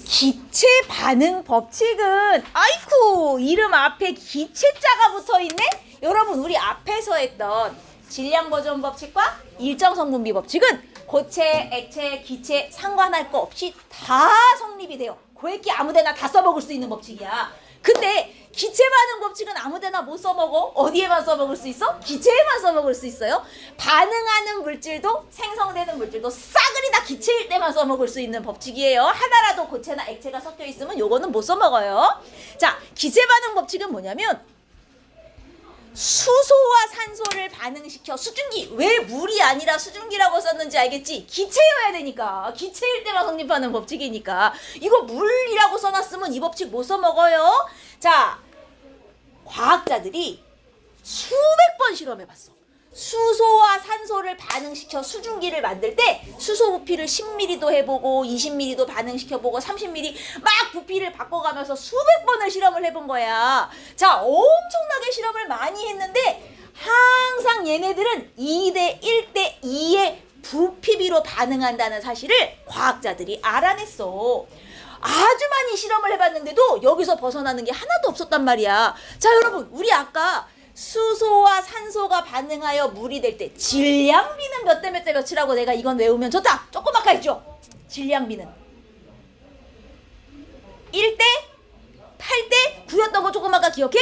기체 반응 법칙은 아이쿠 이름 앞에 기체자가 붙어있네? 여러분 우리 앞에서 했던 질량 보존 법칙과 일정 성분비 법칙은 고체, 액체, 기체 상관할 거 없이 다 성립이 돼요. 고액기 아무데나 다 써먹을 수 있는 법칙이야. 근데 기체 반응 법칙은 아무데나 못 써먹어. 어디에만 써먹을 수 있어? 기체에만 써먹을 수 있어요. 반응하는 물질도 생성되는 물질도 싸그리 다 기체일 때만 써먹을 수 있는 법칙이에요. 하나라도 고체나 액체가 섞여 있으면 요거는 못 써먹어요. 자, 기체 반응 법칙은 뭐냐면 수소와 산소를 반응시켜 수증기. 왜 물이 아니라 수증기라고 썼는지 알겠지? 기체여야 되니까. 기체일 때만 성립하는 법칙이니까. 이거 물이라고 써놨으면 이 법칙 못 써먹어요. 자, 과학자들이 수백 번 실험해봤어. 수소와 산소를 반응시켜 수증기를 만들 때 수소 부피를 10ml도 해보고 20ml도 반응시켜보고 30ml 막 부피를 바꿔가면서 수백 번을 실험을 해본 거야. 자, 엄청나게 실험을 많이 했는데 항상 얘네들은 2대 1대 2의 부피비로 반응한다는 사실을 과학자들이 알아냈어. 아주 많이 실험을 해봤는데도 여기서 벗어나는 게 하나도 없었단 말이야. 자, 여러분 우리 아까 수소와 산소가 반응하여 물이 될 때 질량비는 몇 대 몇 대 몇이라고 내가 이건 외우면 좋다. 조그맣게 했죠. 질량비는 1대 8대 9였던 거 조금 아까 기억해?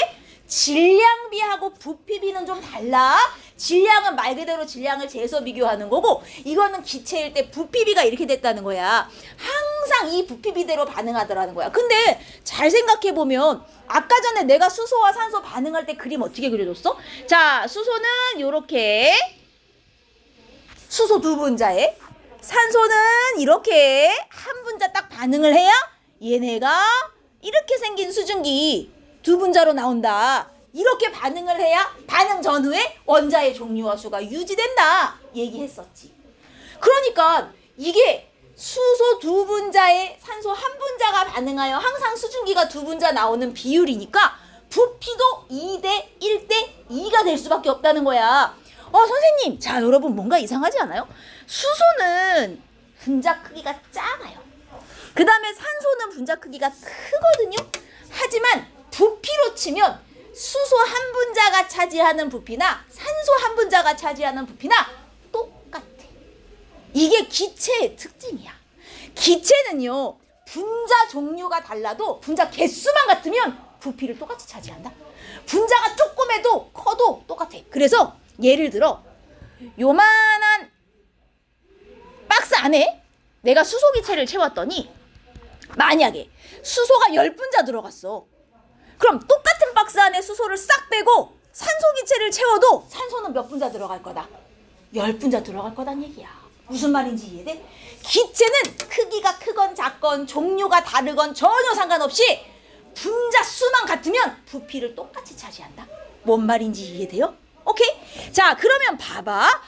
질량비하고 부피비는 좀 달라. 질량은 말 그대로 질량을 재서 비교하는 거고 이거는 기체일 때 부피비가 이렇게 됐다는 거야. 항상 이 부피비대로 반응하더라는 거야. 근데 잘 생각해보면 아까 전에 내가 수소와 산소 반응할 때 그림 어떻게 그려줬어? 자, 수소는 요렇게 수소 두 분자에 산소는 이렇게 한 분자 딱 반응을 해야 얘네가 이렇게 생긴 수증기 두 분자로 나온다. 이렇게 반응을 해야 반응 전후에 원자의 종류와 수가 유지된다. 얘기했었지. 그러니까 이게 수소 두 분자에 산소 한 분자가 반응하여 항상 수증기가 두 분자 나오는 비율이니까 부피도 2대 1대 2가 될 수밖에 없다는 거야. 선생님, 자 여러분 뭔가 이상하지 않아요? 수소는 분자 크기가 작아요. 그 다음에 산소는 분자 크기가 크거든요. 하지만 부피로 치면 수소 한 분자가 차지하는 부피나 산소 한 분자가 차지하는 부피나 똑같아. 이게 기체의 특징이야. 기체는요, 분자 종류가 달라도 분자 개수만 같으면 부피를 똑같이 차지한다. 분자가 조금해도 커도 똑같아. 그래서 예를 들어 요만한 박스 안에 내가 수소 기체를 채웠더니 만약에 수소가 10분자 들어갔어. 그럼 똑같은 박스 안에 수소를 싹 빼고 산소 기체를 채워도 산소는 몇 분자 들어갈 거다? 10분자 들어갈 거란 얘기야. 무슨 말인지 이해돼? 기체는 크기가 크건 작건 종류가 다르건 전혀 상관없이 분자 수만 같으면 부피를 똑같이 차지한다. 뭔 말인지 이해돼요? 오케이? 자, 그러면 봐봐.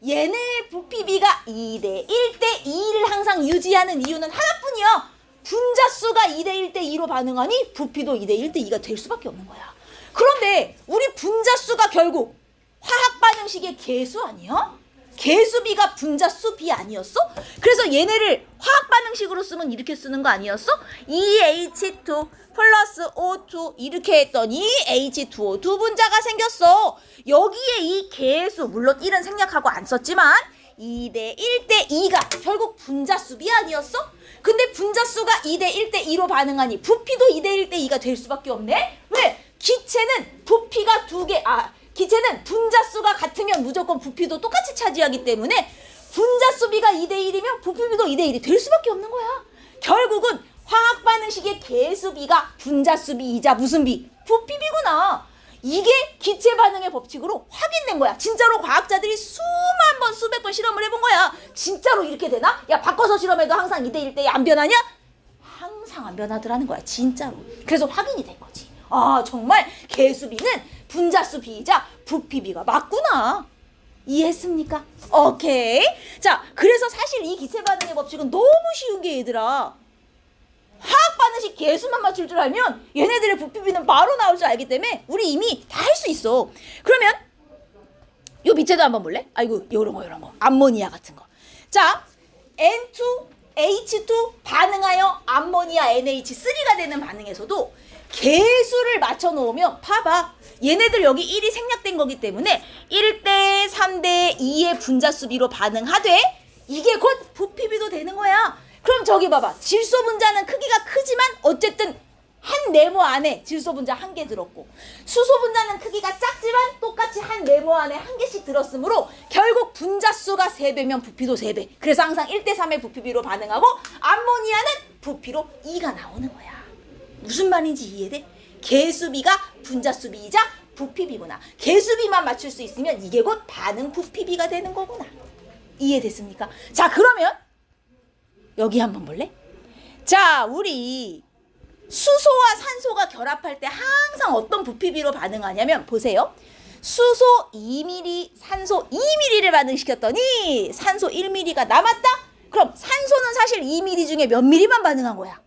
얘네의 부피비가 2대 1대 2를 항상 유지하는 이유는 하나뿐이야. 분자 수가 2대 1대 2로 반응하니 부피도 2대 1대 2가 될 수밖에 없는 거야. 그런데 우리 분자 수가 결국 화학 반응식의 개수 아니야? 개수비가 분자 수비 아니었어? 그래서 얘네를 화학 반응식으로 쓰면 이렇게 쓰는 거 아니었어? 2H2 플러스 O2 이렇게 했더니 H2O 두 분자가 생겼어. 여기에 이 개수, 물론 1은 생략하고 안 썼지만 2대 1대 2가 결국 분자 수비 아니었어? 근데 분자 수가 2대 1대 2로 반응하니 부피도 2대 1대 2가 될 수밖에 없네? 왜? 기체는 부피가 기체는 분자 수가 같으면 무조건 부피도 똑같이 차지하기 때문에 분자 수비가 2대 1이면 부피비도 2대 1이 될 수밖에 없는 거야. 결국은 화학 반응식의 개수비가 분자 수비이자 무슨 비? 부피비구나. 이게 기체 반응의 법칙으로 확인된 거야. 진짜로 과학자들이 수만 번, 수백 번 실험을 해본 거야. 진짜로 이렇게 되나? 야, 바꿔서 실험해도 항상 2대 1대 2 안 변하냐? 항상 안 변하더라는 거야. 진짜로. 그래서 확인이 된 거지. 정말 개수비는 분자수 비이자 부피비가 맞구나. 이해했습니까? 오케이. 자, 그래서 사실 이 기체 반응의 법칙은 너무 쉬운 게 얘들아. 화학 반응식 개수만 맞출 줄 알면 얘네들의 부피비는 바로 나올 줄 알기 때문에 우리 이미 다 할 수 있어. 그러면 요 밑에도 한번 볼래? 아이고, 요런 거. 암모니아 같은 거. 자, N2 H2 반응하여 암모니아 NH3가 되는 반응에서도 개수를 맞춰 놓으면 봐봐. 얘네들 여기 1이 생략된 거기 때문에 1대 3대 2의 분자수비로 반응하되 이게 곧 부피비도 되는 거야. 그럼 저기 봐봐. 질소 분자는 크기가 크지만 어쨌든 한 네모 안에 질소 분자 한 개 들었고 수소 분자는 크기가 작지만 똑같이 한 네모 안에 한 개씩 들었으므로 결국 분자수가 3배면 부피도 3배. 그래서 항상 1대 3의 부피비로 반응하고 암모니아는 부피로 2가 나오는 거야. 무슨 말인지 이해돼? 개수비가 분자수비이자 부피비구나. 개수비만 맞출 수 있으면 이게 곧 반응 부피비가 되는 거구나. 이해됐습니까? 자, 그러면 여기 한번 볼래? 자, 우리 수소와 산소가 결합할 때 항상 어떤 부피비로 반응하냐면 보세요. 수소 2ml, 산소 2ml를 반응시켰더니 산소 1ml가 남았다? 그럼 산소는 사실 2ml 중에 몇 ml만 반응한 거야?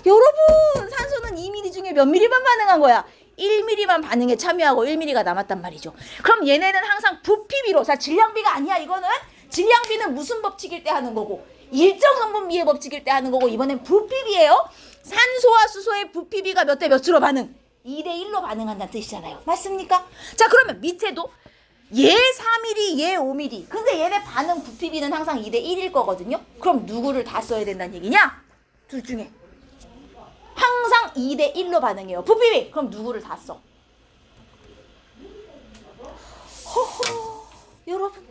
여러분, 산소는 2ml 중에 몇 ml만 반응한 거야? 1ml만 반응에 참여하고 1ml가 남았단 말이죠. 그럼 얘네는 항상 부피비로, 자, 질량비가 아니야. 이거는 질량비는 무슨 법칙일 때 하는 거고 일정 성분비의 법칙일 때 하는 거고 이번엔 부피비예요. 산소와 수소의 부피비가 몇 대 몇으로 반응? 2대 1로 반응한다는 뜻이잖아요. 맞습니까? 자, 그러면 밑에도 얘 4ml, 얘 5ml. 근데 얘네 반응 부피비는 항상 2대 1일 거거든요. 그럼 누구를 다 써야 된다는 얘기냐? 둘 중에 항상 2대 1로 반응해요. 부피비. 그럼 누구를 다 써? 호호. 여러분,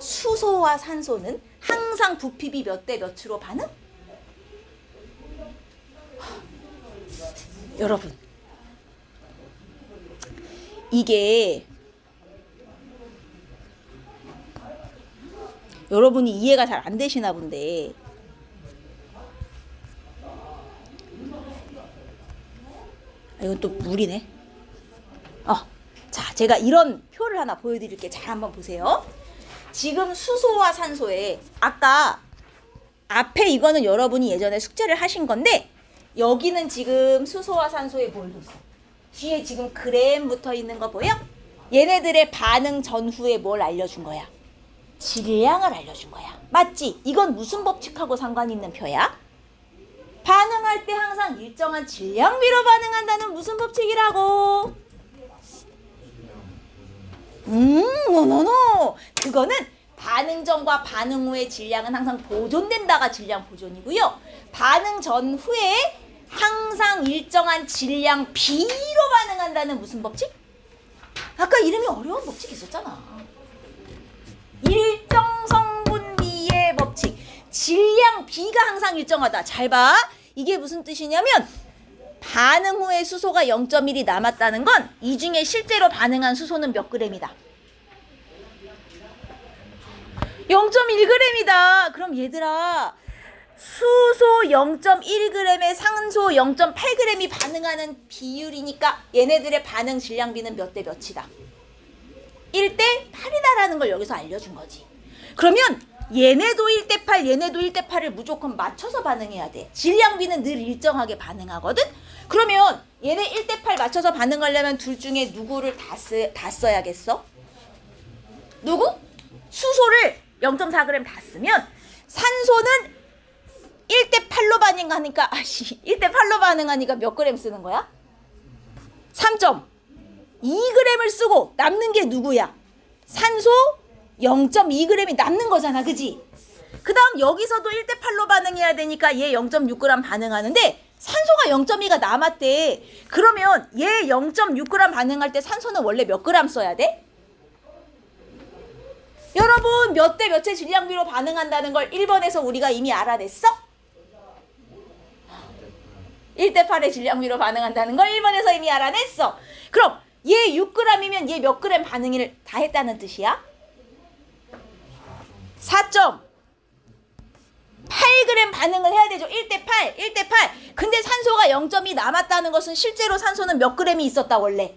수소와 산소는 항상 부피비 몇 대 몇으로 반응? 여러분, 이게 여러분이 이해가 잘 안 되시나 본데 이건 또 물이네. 자, 제가 이런 표를 하나 보여드릴게요. 잘 한번 보세요. 지금 수소와 산소에 아까 앞에 이거는 여러분이 예전에 숙제를 하신 건데 여기는 지금 수소와 산소에 뭘 뒀어? 뒤에 지금 그램 붙어 있는 거 보여? 얘네들의 반응 전후에 뭘 알려준 거야? 질량을 알려준 거야. 맞지? 이건 무슨 법칙하고 상관 있는 표야? 반응할 때 항상 일정한 질량비로 반응한다는 무슨 법칙이라고? 노노노. 그거는 반응 전과 반응 후의 질량은 항상 보존된다가 질량 보존이고요. 반응 전후에 항상 일정한 질량 비로 반응한다는 무슨 법칙? 아까 이름이 어려운 법칙 있었잖아. 일정 성분비의 법칙. 질량 비가 항상 일정하다. 잘 봐. 이게 무슨 뜻이냐면 반응 후에 수소가 0.1이 남았다는 건 이 중에 실제로 반응한 수소는 몇 그램이다? 0.1g이다. 그럼 얘들아, 수소 0.1g에 산소 0.8g이 반응하는 비율이니까 얘네들의 반응 질량비는 몇 대 몇이다? 1대 8이다라는 걸 여기서 알려준 거지. 그러면 얘네도 1대 8, 얘네도 1대 8을 무조건 맞춰서 반응해야 돼. 질량비는 늘 일정하게 반응하거든? 그러면 얘네 1대 8 맞춰서 반응하려면 둘 중에 누구를 다 써야겠어? 누구? 수소를 0.4g 다 쓰면 산소는 1대 8로 반응하니까 1대 8로 반응하니까 몇 그램 쓰는 거야? 3.2g을 쓰고 남는 게 누구야? 산소 0.2g이 남는 거잖아. 그지? 그 다음 여기서도 1대 8로 반응해야 되니까 얘 0.6g 반응하는데 산소가 0.2가 남았대. 그러면 얘 0.6g 반응할 때 산소는 원래 몇 그램 써야 돼? 여러분, 몇 대 몇의 질량비로 반응한다는 걸 1번에서 우리가 이미 알아냈어? 1대 8의 질량비로 반응한다는 걸 1번에서 이미 알아냈어. 그럼 얘 6g이면 얘 몇 그램 반응을 다 했다는 뜻이야? 4.8g 반응을 해야 되죠. 1대 8, 1대 8. 근데 산소가 0.2 남았다는 것은 실제로 산소는 몇 그램이 있었다 원래?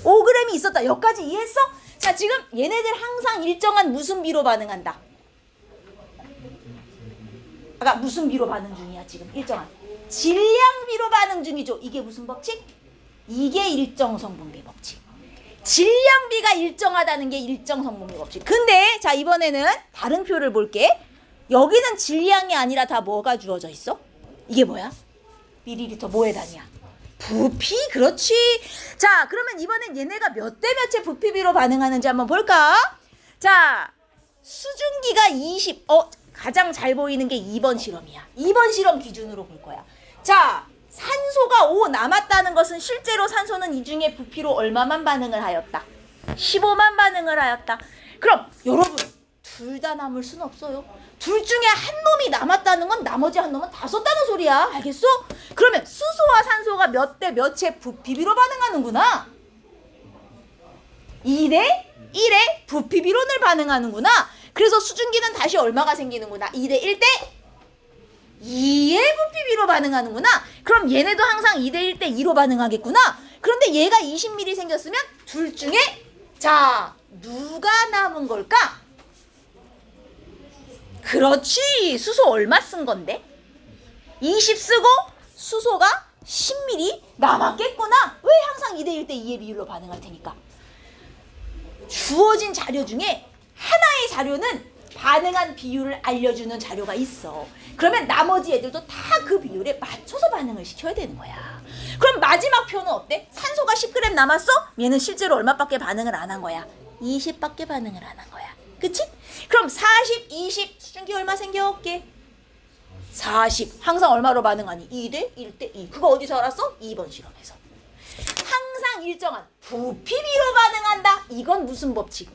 5g이 있었다. 여기까지 이해했어? 자, 지금 얘네들 항상 일정한 무슨 비로 반응한다? 아까 무슨 비로 반응 중이야 지금? 일정한 질량비로 반응 중이죠. 이게 무슨 법칙? 이게 일정 성분비 법칙. 질량비가 일정하다는 게 일정성분비 법칙. 근데 자 이번에는 다른 표를 볼게. 여기는 질량이 아니라 다 뭐가 주어져 있어? 이게 뭐야? 밀리리터 뭐의 단위야? 부피. 그렇지. 자 그러면 이번엔 얘네가 몇 대 몇의 부피비로 반응하는지 한번 볼까? 자 수증기가 20. 가장 잘 보이는 게 2번 실험이야. 2번 실험 기준으로 볼 거야. 자 산소가 5 남았다는 것은 실제로 산소는 이 중에 부피로 얼마만 반응을 하였다? 15만 반응을 하였다. 그럼 여러분 둘 다 남을 수는 없어요. 둘 중에 한 놈이 남았다는 건 나머지 한 놈은 다 썼다는 소리야. 알겠어? 그러면 수소와 산소가 몇 대 몇의 부피비로 반응하는구나. 2대 1의 부피비론을 반응하는구나. 그래서 수증기는 다시 얼마가 생기는구나. 2대 1대 2의 부피비로 반응하는구나. 그럼 얘네도 항상 2대 1대 2로 반응하겠구나. 그런데 얘가 20ml 생겼으면 둘 중에 자 누가 남은 걸까? 그렇지. 수소 얼마 쓴 건데? 20 쓰고 수소가 10ml 남았겠구나. 왜 항상 2대 1대 2의 비율로 반응할 테니까. 주어진 자료 중에 하나의 자료는 반응한 비율을 알려주는 자료가 있어. 그러면 나머지 애들도 다 그 비율에 맞춰서 반응을 시켜야 되는 거야. 그럼 마지막 표는 어때? 산소가 10g 남았어? 얘는 실제로 얼마밖에 반응을 안 한 거야? 20밖에 반응을 안 한 거야. 그치? 그럼 40, 20 수증기 얼마 생겨올게? 40. 항상 얼마로 반응하니? 2대 1대 2. 그거 어디서 알았어? 2번 실험에서. 항상 일정한 부피비로 반응한다. 이건 무슨 법칙?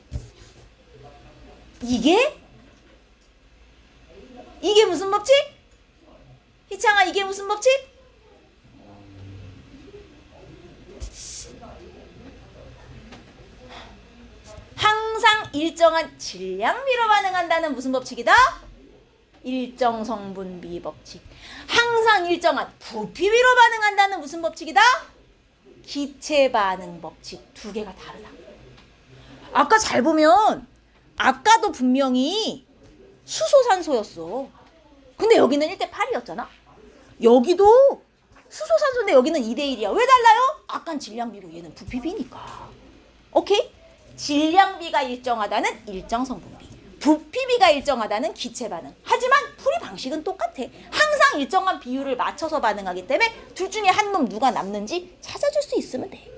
이게 무슨 법칙? 희창아 이게 무슨 법칙? 항상 일정한 질량비로 반응한다는 무슨 법칙이다? 일정성분비 법칙. 항상 일정한 부피비로 반응한다는 무슨 법칙이다? 기체반응 법칙. 두 개가 다르다. 아까 잘 보면 아까도 분명히 수소산소였어. 근데 여기는 1대 8이었잖아. 여기도 수소산소인데 여기는 2대 1이야. 왜 달라요? 아깐 질량비고 얘는 부피비니까. 오케이? 질량비가 일정하다는 일정성분비, 부피비가 일정하다는 기체반응. 하지만 풀이 방식은 똑같아. 항상 일정한 비율을 맞춰서 반응하기 때문에 둘 중에 한 놈 누가 남는지 찾아줄 수 있으면 돼.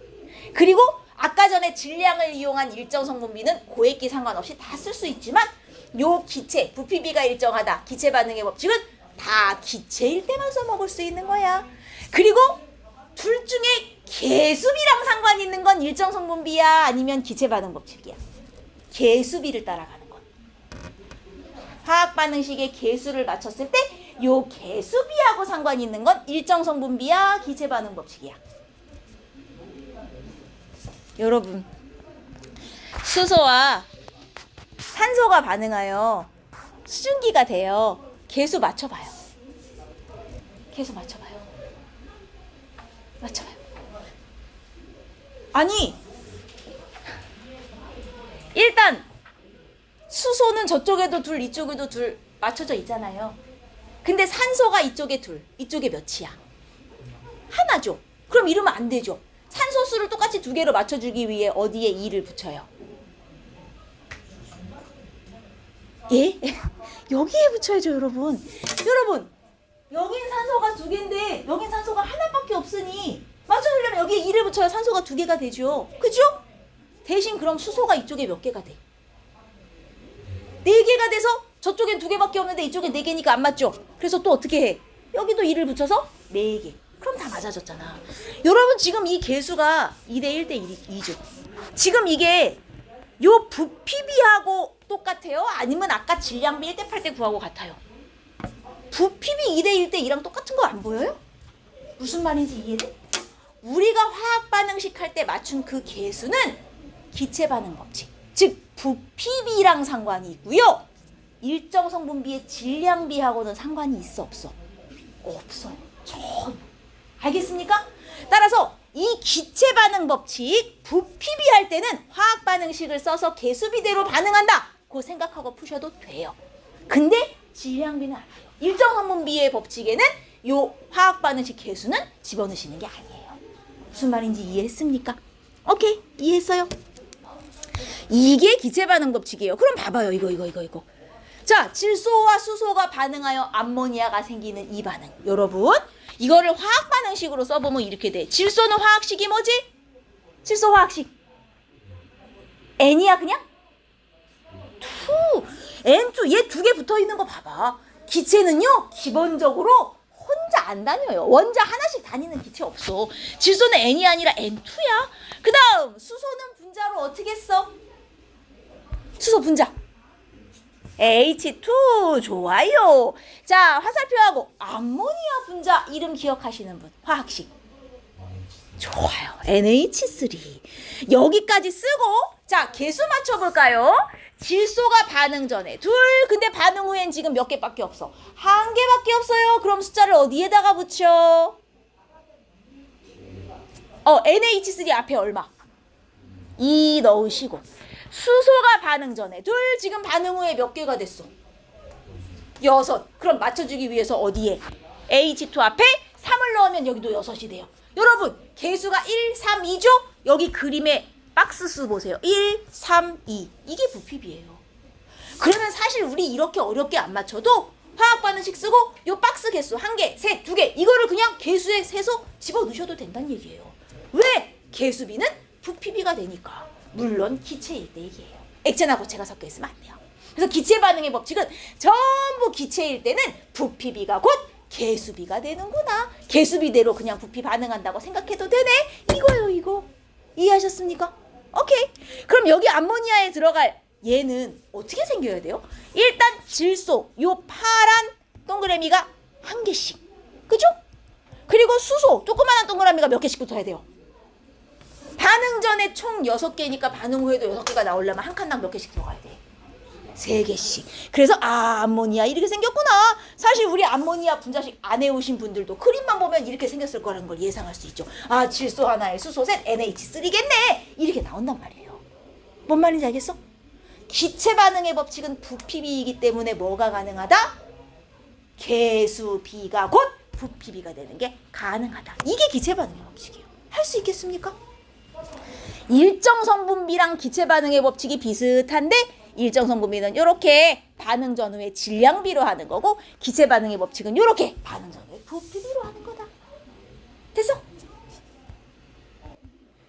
그리고 아까 전에 질량을 이용한 일정성분비는 고액기 상관없이 다 쓸 수 있지만 요 기체, 부피비가 일정하다, 기체 반응의 법칙은 다 기체일 때만 써먹을 수 있는 거야. 그리고 둘 중에 개수비랑 상관 있는 건 일정성분비야 아니면 기체 반응 법칙이야? 개수비를 따라가는 건. 화학 반응식의 개수를 맞췄을 때 요 개수비하고 상관 있는 건 일정성분비야, 기체 반응 법칙이야. 여러분, 수소와 산소가 반응하여 수증기가 돼요. 개수 맞춰봐요. 개수 맞춰봐요. 맞춰봐요. 아니, 일단 수소는 저쪽에도 둘, 이쪽에도 둘 맞춰져 있잖아요. 근데 산소가 이쪽에 둘, 이쪽에 몇이야? 하나죠. 그럼 이러면 안 되죠. 산소수를 똑같이 두 개로 맞춰주기 위해 어디에 2를 붙여요? 예? 여기에 붙여야죠, 여러분. 여러분, 여긴 산소가 두 개인데 여긴 산소가 하나밖에 없으니 맞춰주려면 여기에 2를 붙여야 산소가 두 개가 되죠. 그죠? 대신 그럼 수소가 이쪽에 몇 개가 돼? 4개가 돼서 저쪽엔 2개밖에 없는데 이쪽엔 4개니까 안 맞죠? 그래서 또 어떻게 해? 여기도 2를 붙여서 4개. 그럼 다 맞아졌잖아. 여러분 지금 이 개수가 2대 1대 2죠. 지금 이게 요 부피비하고 똑같아요? 아니면 아까 질량비 1대 8대 9하고 같아요? 부피비 2대 1대 2랑 똑같은 거 안 보여요? 무슨 말인지 이해돼? 우리가 화학 반응식 할 때 맞춘 그 개수는 기체 반응 법칙. 즉 부피비랑 상관이 있고요. 일정 성분비의 질량비하고는 상관이 있어 없어? 없어요. 전혀. 알겠습니까? 따라서 이 기체 반응 법칙 부피비 할 때는 화학 반응식을 써서 개수비대로 반응한다. 그거 생각하고 푸셔도 돼요. 근데 질량비는 알아요. 일정 성분비의 법칙에는 요 화학 반응식 개수는 집어넣으시는 게 아니에요. 무슨 말인지 이해했습니까? 오케이, 이해했어요. 이게 기체 반응 법칙이에요. 그럼 봐봐요. 이거. 자, 질소와 수소가 반응하여 암모니아가 생기는 이 반응. 여러분, 이거를 화학 반응식으로 써보면 이렇게 돼. 질소는 화학식이 뭐지? 질소 화학식. N이야 그냥? N2. 얘 두 개 붙어 있는 거 봐봐. 기체는요, 기본적으로 혼자 안 다녀요. 원자 하나씩 다니는 기체 없어. 질소는 N이 아니라 N2야. 그 다음 수소는 분자로 어떻게 써? 수소 분자 H2. 좋아요. 자, 화살표하고 암모니아 분자 이름 기억하시는 분. 화학식. 좋아요. NH3. 여기까지 쓰고 자, 개수 맞춰볼까요? 질소가 반응 전에 둘, 근데 반응 후엔 지금 몇 개밖에 없어? 한 개밖에 없어요. 그럼 숫자를 어디에다가 붙여? NH3 앞에 얼마? 2 넣으시고. 수소가 반응 전에 둘, 지금 반응 후에 몇 개가 됐어? 6. 그럼 맞춰주기 위해서 어디에? H2 앞에 3을 넣으면 여기도 6이 돼요. 여러분, 개수가 1, 3, 2죠? 여기 그림에 박스 수 보세요. 1, 3, 2. 이게 부피비예요. 그러면 사실 우리 이렇게 어렵게 안 맞춰도 화학 반응식 쓰고 요 박스 개수 1개, 셋, 2개 이거를 그냥 개수에 세서 집어넣으셔도 된다는 얘기예요. 왜? 개수비는 부피비가 되니까. 물론 기체일 때 얘기예요. 액체나 고체가 섞여 있으면 안 돼요. 그래서 기체 반응의 법칙은 전부 기체일 때는 부피비가 곧 개수비가 되는구나. 개수비대로 그냥 부피 반응한다고 생각해도 되네. 이거요, 이거. 이해하셨습니까? 오케이. 그럼 여기 암모니아에 들어갈 얘는 어떻게 생겨야 돼요? 일단 질소, 요 파란 동그라미가 1개씩. 그죠? 그리고 수소, 조그마한 동그라미가 몇 개씩 붙어야 돼요? 반응 전에 총 6개니까 반응 후에도 6개가 나오려면 한 칸당 몇 개씩 들어가야 돼? 3개씩. 그래서 암모니아 이렇게 생겼구나. 사실 우리 암모니아 분자식 안 해오신 분들도 그림만 보면 이렇게 생겼을 거라는 걸 예상할 수 있죠. 아, 질소 하나에 수소 셋, NH3겠네. 이렇게 나온단 말이에요. 뭔 말인지 알겠어? 기체 반응의 법칙은 부피비이기 때문에 뭐가 가능하다? 개수비가 곧 부피비가 되는 게 가능하다. 이게 기체 반응의 법칙이에요. 할 수 있겠습니까? 일정 성분비랑 기체 반응의 법칙이 비슷한데 일정 성분비는 이렇게 반응 전후에 질량비로 하는 거고 기체 반응의 법칙은 이렇게 반응 전후에 부피비로 하는 거다. 됐어?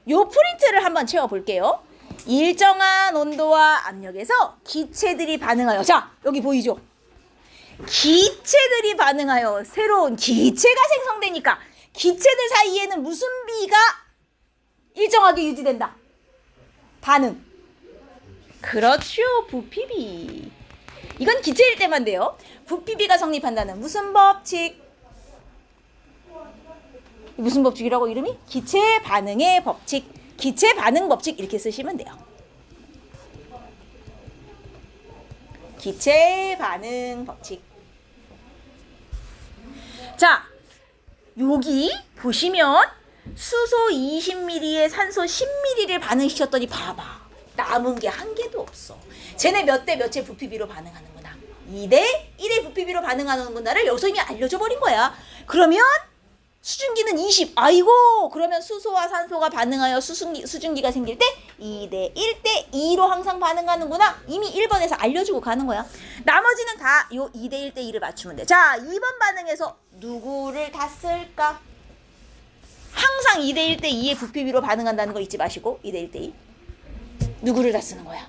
요 프린트를 한번 채워볼게요. 일정한 온도와 압력에서 기체들이 반응하여, 자, 여기 보이죠? 기체들이 반응하여 새로운 기체가 생성되니까 기체들 사이에는 무슨 비가 일정하게 유지된다? 반응. 그렇죠. 부피비. 이건 기체일 때만 돼요. 부피비가 성립한다는 무슨 법칙? 무슨 법칙이라고 이름이? 기체 반응의 법칙. 기체 반응 법칙 이렇게 쓰시면 돼요. 기체 반응 법칙. 자, 여기 보시면 수소 20ml에 산소 10ml를 반응시켰더니 봐봐. 남은 게 한 개도 없어. 쟤네 몇 대 몇의 부피비로 반응하는구나. 2대 1의 부피비로 반응하는구나를 여기서 이미 알려줘 버린 거야. 그러면 수증기는 20. 아이고, 그러면 수소와 산소가 반응하여 수증기가 생길 때 2대 1대 2로 항상 반응하는구나. 이미 1번에서 알려주고 가는 거야. 나머지는 다 요 2대 1대 2를 맞추면 돼. 자, 2번 반응에서 누구를 다 쓸까? 항상 2대 1대 2의 부피비로 반응한다는 거 잊지 마시고 2대 1대 2. 누구를 다 쓰는 거야?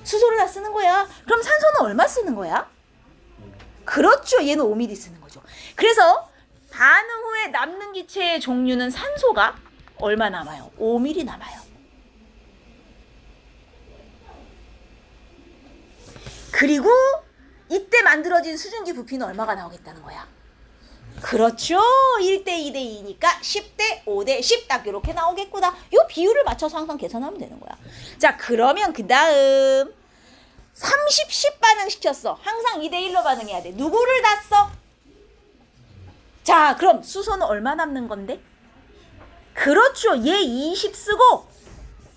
수소를 다 쓰는 거야. 그럼 산소는 얼마 쓰는 거야? 그렇죠. 얘는 5ml 쓰는 거죠. 그래서 반응 후에 남는 기체의 종류는 산소가 얼마 남아요? 5ml 남아요. 그리고 이때 만들어진 수증기 부피는 얼마가 나오겠다는 거야? 그렇죠. 1대 2대 2니까 10대 5대 10 딱 이렇게 나오겠구나. 요 비율을 맞춰서 항상 계산하면 되는 거야. 자, 그러면 그 다음 30, 10 반응시켰어. 항상 2대 1로 반응해야 돼. 누구를 다 써? 자, 그럼 수소는 얼마 남는 건데? 그렇죠. 얘 20 쓰고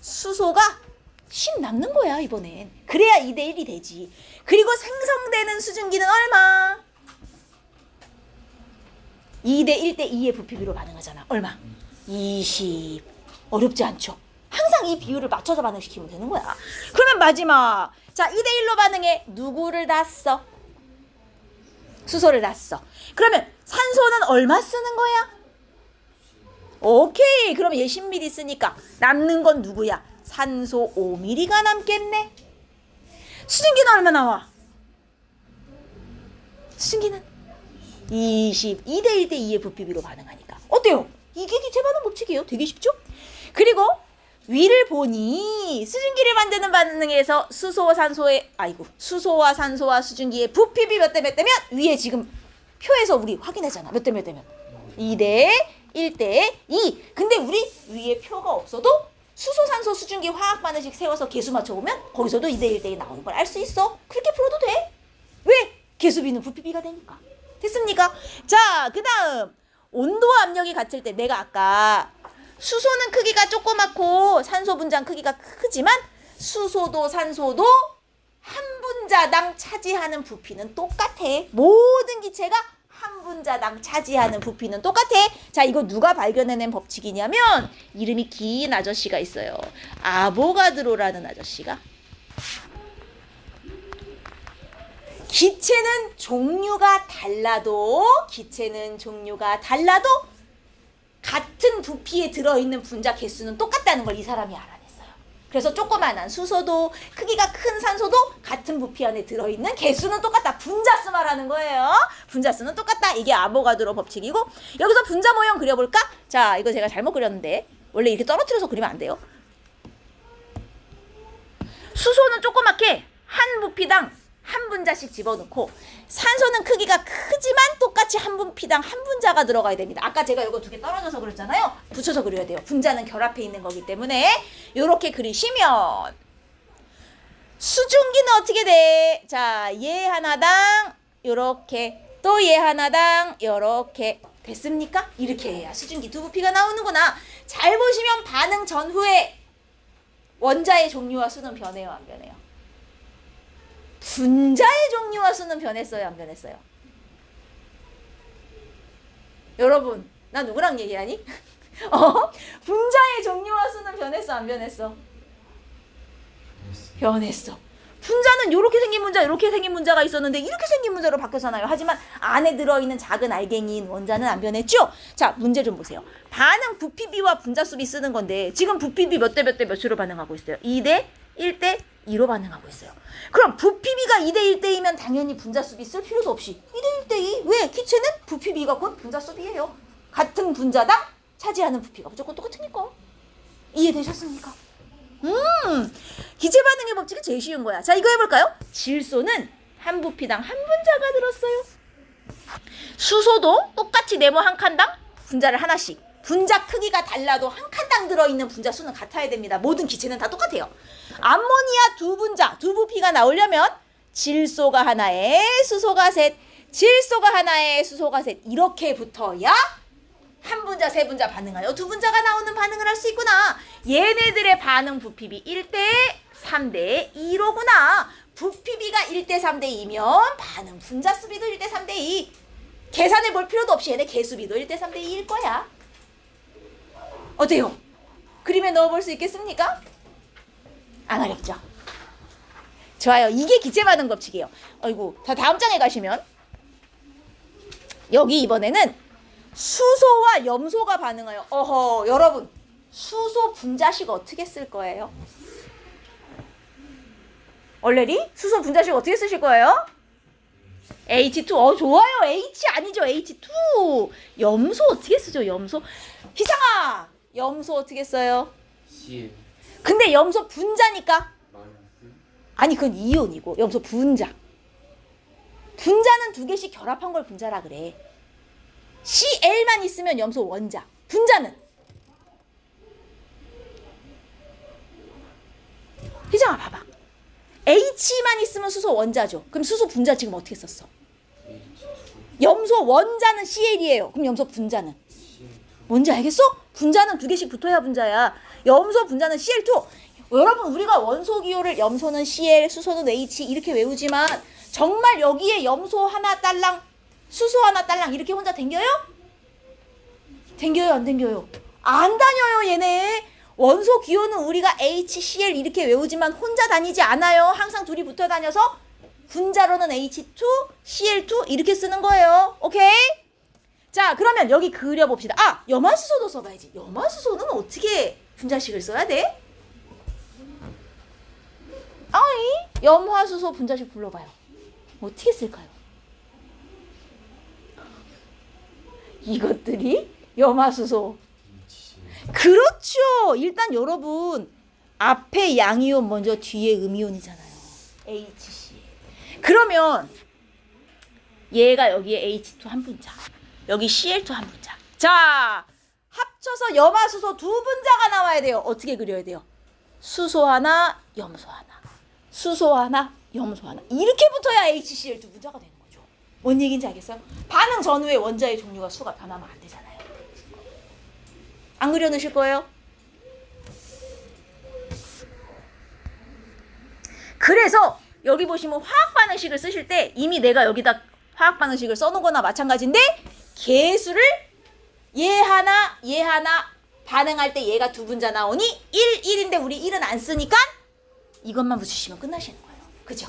수소가 10 남는 거야, 이번엔. 그래야 2대 1이 되지. 그리고 생성되는 수증기는 얼마? 2대 1대 2의 부피비로 반응하잖아. 얼마? 20. 어렵지 않죠? 항상 이 비율을 맞춰서 반응시키면 되는 거야. 그러면 마지막. 자, 2대1로 반응해. 누구를 다 써? 수소를 다 써. 그러면 산소는 얼마 쓰는 거야? 오케이. 그러면 얘 10ml 쓰니까 남는 건 누구야? 산소 5ml가 남겠네. 수증기는 얼마 나와? 수증기는 2대 2의 부피비로 반응하니까. 어때요? 이게 기체 반응 법칙이에요. 되게 쉽죠? 그리고 위를 보니 수증기를 만드는 반응에서 수소와 산소와 수증기의 부피비 몇 대 몇 대면 위에 지금 표에서 우리 확인하잖아. 몇 대 몇 대면 2대 1대 2. 근데 우리 위에 표가 없어도 수소, 산소, 수증기 화학 반응식 세워서 개수 맞춰보면 거기서도 2대 1대 2 나오는 걸 알 수 있어. 그렇게 풀어도 돼. 왜? 개수비는 부피비가 되니까. 됐습니까? 자, 그 다음 온도와 압력이 같을 때 내가 아까 수소는 크기가 조그맣고 산소 분자는 크기가 크지만 수소도 산소도 한 분자당 차지하는 부피는 똑같아. 모든 기체가 한 분자당 차지하는 부피는 똑같아. 자, 이거 누가 발견해낸 법칙이냐면 이름이 긴 아저씨가 있어요. 아보가드로라는 아저씨가. 기체는 종류가 달라도 같은 부피에 들어있는 분자 개수는 똑같다는 걸 이 사람이 알아냈어요. 그래서 조그만한 수소도 크기가 큰 산소도 같은 부피 안에 들어있는 개수는 똑같다. 분자수 말하는 거예요. 분자수는 똑같다. 이게 아보가드로 법칙이고, 여기서 분자 모형 그려볼까? 자, 이거 제가 잘못 그렸는데 원래 이렇게 떨어뜨려서 그리면 안 돼요. 수소는 조그맣게 한 부피당 한 분자씩 집어넣고, 산소는 크기가 크지만 똑같이 한 부피당 한 분자가 들어가야 됩니다. 아까 제가 이거 두 개 떨어져서 그렸잖아요. 붙여서 그려야 돼요. 분자는 결합해 있는 거기 때문에 이렇게 그리시면 수증기는 어떻게 돼? 자, 얘 하나당 요렇게, 또 얘 하나당 요렇게. 됐습니까? 이렇게 해야 수증기 두 부피가 나오는구나. 잘 보시면 반응 전후에 원자의 종류와 수는 변해요, 안 변해요? 분자의 종류와 수는 변했어요, 안 변했어요? 여러분, 나 누구랑 얘기하니? 분자의 종류와 수는 변했어, 안 변했어? 변했어. 분자는 이렇게 생긴 분자, 이렇게 생긴 분자가 있었는데 이렇게 생긴 분자로 바뀌었잖아요. 하지만 안에 들어있는 작은 알갱이인 원자는 안 변했죠? 자, 문제 좀 보세요. 반응 부피비와 분자수비 쓰는 건데 지금 부피비 몇 대 몇 대 몇으로 반응하고 있어요? 2대 1대 2로 반응하고 있어요. 그럼 부피비가 2대 1대 2면 당연히 분자수비 쓸 필요도 없이 2대 1대 2. 왜? 기체는 부피비가 곧 분자수비예요. 같은 분자당 차지하는 부피가 무조건 똑같으니까. 이해되셨습니까? 기체 반응의 법칙이 제일 쉬운 거야. 자, 이거 해볼까요? 질소는 한 부피당 한 분자가 들었어요. 수소도 똑같이 네모 한 칸당 분자를 하나씩. 분자 크기가 달라도 한 칸당 들어있는 분자 수는 같아야 됩니다. 모든 기체는 다 똑같아요. 암모니아 두 분자, 두 부피가 나오려면 질소가 하나에 수소가 셋, 질소가 하나에 수소가 셋, 이렇게 붙어야 한 분자, 세 분자 반응하여 두 분자가 나오는 반응을 할 수 있구나. 얘네들의 반응 부피비 1대 3대 2로구나. 부피비가 1대 3대 2면 반응 분자 수비도 1대 3대 2. 계산해 볼 필요도 없이 얘네 개수비도 1대 3대 2일 거야. 어때요? 그림에 넣어볼 수 있겠습니까? 안 어렵죠? 좋아요. 이게 기체 반응 법칙이에요. 아이고, 자, 다음 장에 가시면 여기 이번에는 수소와 염소가 반응해요. 어허, 여러분, 수소 분자식 어떻게 쓸 거예요? 얼레리? 수소 분자식 어떻게 쓰실 거예요? H2. 좋아요. H 아니죠. H2. 염소 어떻게 쓰죠? 염소. 희상아, 염소 어떻게 써요? C. 근데 염소 분자니까? 아니, 그건 이온이고 염소 분자. 분자는 두 개씩 결합한 걸 분자라 그래. Cl만 있으면 염소 원자. 분자는? 희정아, 봐봐. H만 있으면 수소 원자죠. 그럼 수소 분자 지금 어떻게 썼어? 염소 원자는 Cl이에요. 그럼 염소 분자는? 뭔지 알겠어? 분자는 두 개씩 붙어야 분자야. 염소 분자는 Cl2. 여러분, 우리가 원소 기호를 염소는 Cl, 수소는 H 이렇게 외우지만 정말 여기에 염소 하나 딸랑, 수소 하나 딸랑 이렇게 혼자 댕겨요? 댕겨요, 안 댕겨요? 안 다녀요, 얘네. 원소 기호는 우리가 HCl 이렇게 외우지만 혼자 다니지 않아요. 항상 둘이 붙어 다녀서 분자로는 H2, Cl2 이렇게 쓰는 거예요. 오케이? 자, 그러면 여기 그려봅시다. 아, 염화수소도 써봐야지. 염화수소는 어떻게 분자식을 써야 돼? 아이, 염화수소 분자식 불러봐요. 어떻게 쓸까요? 이것들이 염화수소. 그렇죠. 일단 여러분 앞에 양이온 먼저 뒤에 음이온이잖아요. HCl. 그러면 얘가 여기에 H2 한 분자, 여기 Cl2 한 분자. 자, 합쳐서 염화수소 두 분자가 나와야 돼요. 어떻게 그려야 돼요? 수소 하나, 염소 하나. 수소 하나, 염소 하나. 이렇게 붙어야 HCl 두 분자가 되는 거죠. 뭔 얘기인지 알겠어요? 반응 전후에 원자의 종류가 수가 변하면 안 되잖아요. 안 그려 놓으실 거예요? 그래서 여기 보시면 화학 반응식을 쓰실 때 이미 내가 여기다 화학 반응식을 써놓은 거나 마찬가지인데 개수를 얘 하나 반응할 때 얘가 두 분자 나오니 1, 1인데 우리 1은 안 쓰니까 이것만 붙이시면 끝나시는 거예요. 그죠?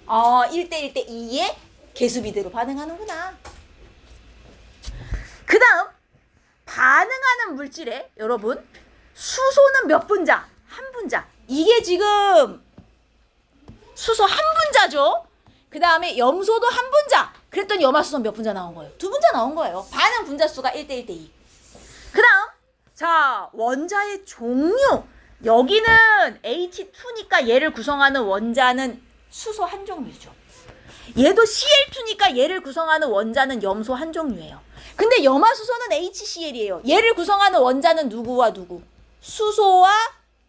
1대 1대 2에 개수비대로 반응하는구나. 그 다음 반응하는 물질에 여러분 수소는 몇 분자? 한 분자. 이게 지금 수소 한 분자죠. 그 다음에 염소도 한 분자. 그랬더니 염화수소는 몇 분자 나온 거예요? 두 분자 나온 거예요. 반응 분자 수가 1대 1대 2. 그 다음 자 원자의 종류. 여기는 H2니까 얘를 구성하는 원자는 수소 한 종류죠. 얘도 Cl2니까 얘를 구성하는 원자는 염소 한 종류예요. 근데 염화수소는 HCl이에요. 얘를 구성하는 원자는 누구와 누구? 수소와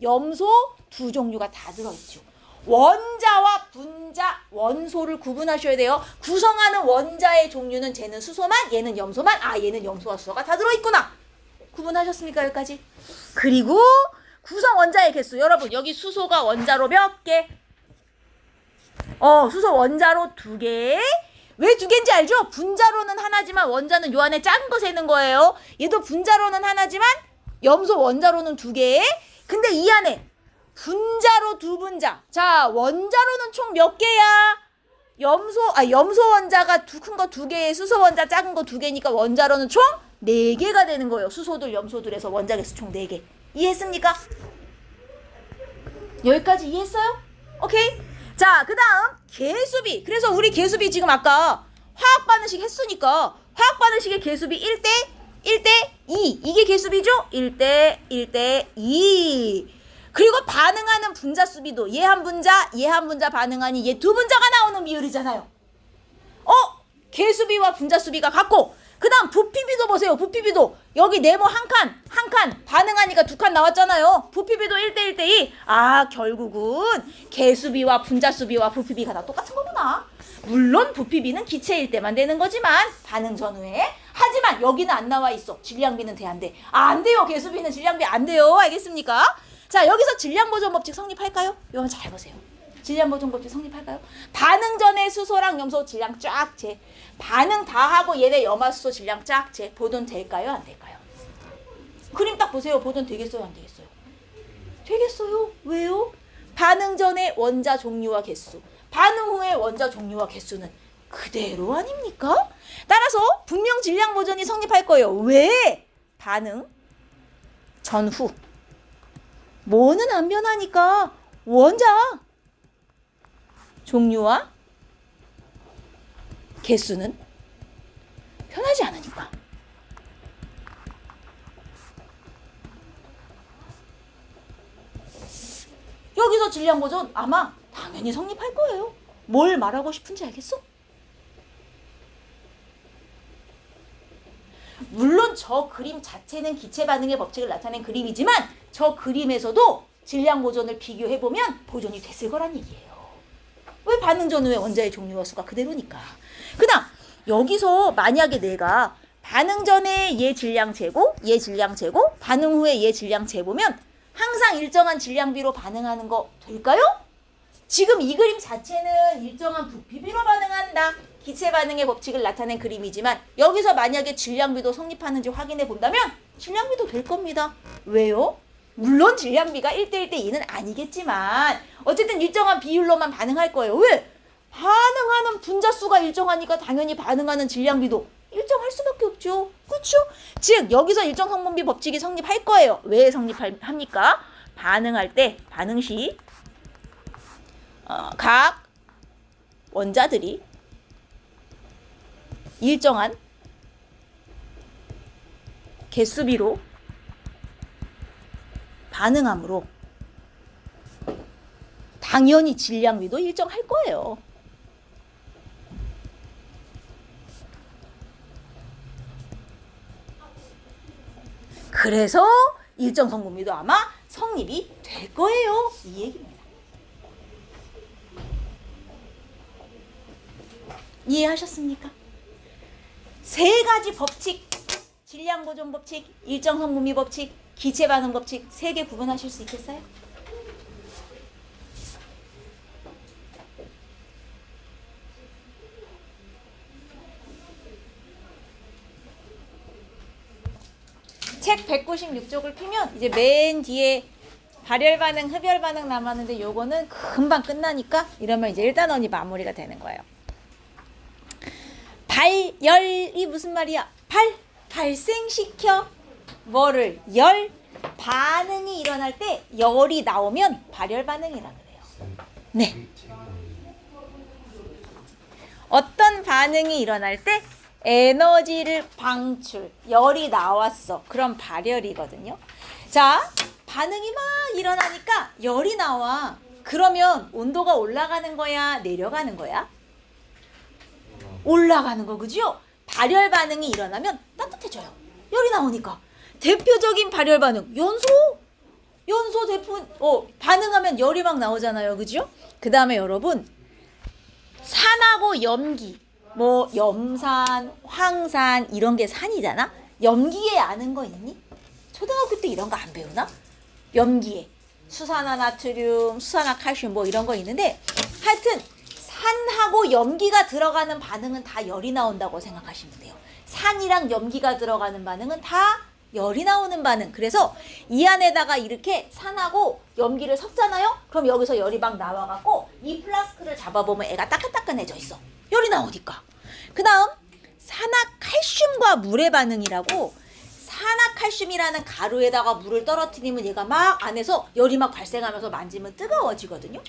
염소 두 종류가 다 들어있죠. 원자와 분자, 원소를 구분하셔야 돼요. 구성하는 원자의 종류는 쟤는 수소만, 얘는 염소만. 아, 얘는 염소와 수소가 다 들어있구나. 구분하셨습니까? 여기까지. 그리고 구성 원자의 개수. 여러분 여기 수소가 원자로 몇 개? 수소 원자로 2개. 왜 2개인지 알죠? 분자로는 하나지만 원자는 요 안에 작은 거 세는 거예요. 얘도 분자로는 하나지만 염소 원자로는 2개. 근데 이 안에 분자로 2분자. 자, 원자로는 총 몇 개야? 염소 원자가 큰 거 2개에 수소 원자 작은 거 2개니까 원자로는 총 4개가 되는 거예요. 수소들, 염소들에서 원자 개수 총 4개. 이해했습니까? 여기까지 이해했어요? 오케이? 자, 그 다음 개수비. 그래서 우리 개수비 지금 아까 화학 반응식 했으니까 화학 반응식의 개수비 1대 2. 이게 개수비죠? 1대 2. 그리고 반응하는 분자 수비도 얘 한 분자 반응하니 얘 두 분자가 나오는 비율이잖아요. 개수비와 분자 수비가 같고 그 다음 부피비도 보세요. 부피비도 여기 네모 한 칸 반응하니까 2칸 나왔잖아요. 부피비도 1대 1대 2. 아, 결국은 개수비와 분자 수비와 부피비가 다 똑같은 거구나. 물론 부피비는 기체일 때만 되는 거지만 반응 전후에. 하지만 여기는 안 나와 있어. 질량비는 돼 안 돼? 안 돼요. 개수비는 질량비 안 돼요. 알겠습니까? 자, 여기서 질량보존 법칙 성립할까요? 이거 잘 보세요. 질량보존 법칙 성립할까요? 반응 전에 수소랑 염소 질량 쫙 재. 반응 다 하고 얘네 염화수소 질량 쫙 재. 보존 될까요? 안 될까요? 그림 딱 보세요. 보존 되겠어요? 안 되겠어요? 되겠어요. 왜요? 반응 전에 원자 종류와 개수, 반응 후에 원자 종류와 개수는 그대로 아닙니까? 따라서 분명 질량 보존이 성립할 거예요. 왜? 반응 전후 뭐는 안 변하니까 원자 종류와 개수는 변하지 않으니까. 여기서 질량 보존 아마 당연히 성립할 거예요. 뭘 말하고 싶은지 알겠어? 물론 저 그림 자체는 기체 반응의 법칙을 나타낸 그림이지만 저 그림에서도 질량 보존을 비교해보면 보존이 됐을 거란 얘기예요. 왜? 반응 전후의 원자의 종류와 수가 그대로니까. 그 다음 여기서 만약에 내가 반응 전에 얘 질량 재고 얘 질량 재고 반응 후에 얘 질량 재보면 항상 일정한 질량비로 반응하는 거 될까요? 지금 이 그림 자체는 일정한 부피비로 반응한다. 기체 반응의 법칙을 나타낸 그림이지만 여기서 만약에 질량비도 성립하는지 확인해 본다면 질량비도 될 겁니다. 왜요? 물론 질량비가 1대1대2는 아니겠지만 어쨌든 일정한 비율로만 반응할 거예요. 왜? 반응하는 분자수가 일정하니까 당연히 반응하는 질량비도 일정할 수밖에 없죠. 그렇죠? 즉 여기서 일정 성분비 법칙이 성립할 거예요. 왜 성립합니까? 반응할 때, 반응 시 각 원자들이 일정한 개수비로 반응함으로 당연히 질량비도 일정할 거예요. 그래서 일정 성분비도 아마 성립이 될 거예요. 이 얘기입니다. 이해하셨습니까? 세 가지 법칙, 질량보존 법칙, 일정 성분비 법칙, 기체 반응 법칙, 세 개 구분하실 수 있겠어요? 책 196쪽을 피면 이제 맨 뒤에 발열 반응, 흡열 반응 남았는데 요거는 금방 끝나니까 이러면 이제 1단원이 마무리가 되는 거예요. 발열이 무슨 말이야? 발생시켜 뭐를? 열. 반응이 일어날 때 열이 나오면 발열 반응이라 그래요. 네. 어떤 반응이 일어날 때 에너지를 방출, 열이 나왔어. 그럼 발열이거든요. 자, 반응이 막 일어나니까 열이 나와. 그러면 온도가 올라가는 거야? 내려가는 거야? 올라가는 거, 그죠? 발열 반응이 일어나면 따뜻해져요. 열이 나오니까. 대표적인 발열 반응, 연소 반응하면 열이 막 나오잖아요. 그죠? 그 다음에 여러분, 산하고 염기, 뭐 염산, 황산 이런 게 산이잖아. 염기에 아는 거 있니? 초등학교 때 이런 거 안 배우나? 염기에 수산화나트륨, 수산화칼슘 뭐 이런 거 있는데 하여튼 산하고 염기가 들어가는 반응은 다 열이 나온다고 생각하시면 돼요. 산이랑 염기가 들어가는 반응은 다 열이 나오는 반응. 그래서 이 안에다가 이렇게 산하고 염기를 섞잖아요. 그럼 여기서 열이 막 나와갖고 이 플라스크를 잡아보면 애가 따끈따끈해져 있어. 열이 나오니까. 그 다음 산화칼슘과 물의 반응이라고, 산화칼슘이라는 가루에다가 물을 떨어뜨리면 얘가 막 안에서 열이 막 발생하면서 만지면 뜨거워지거든요.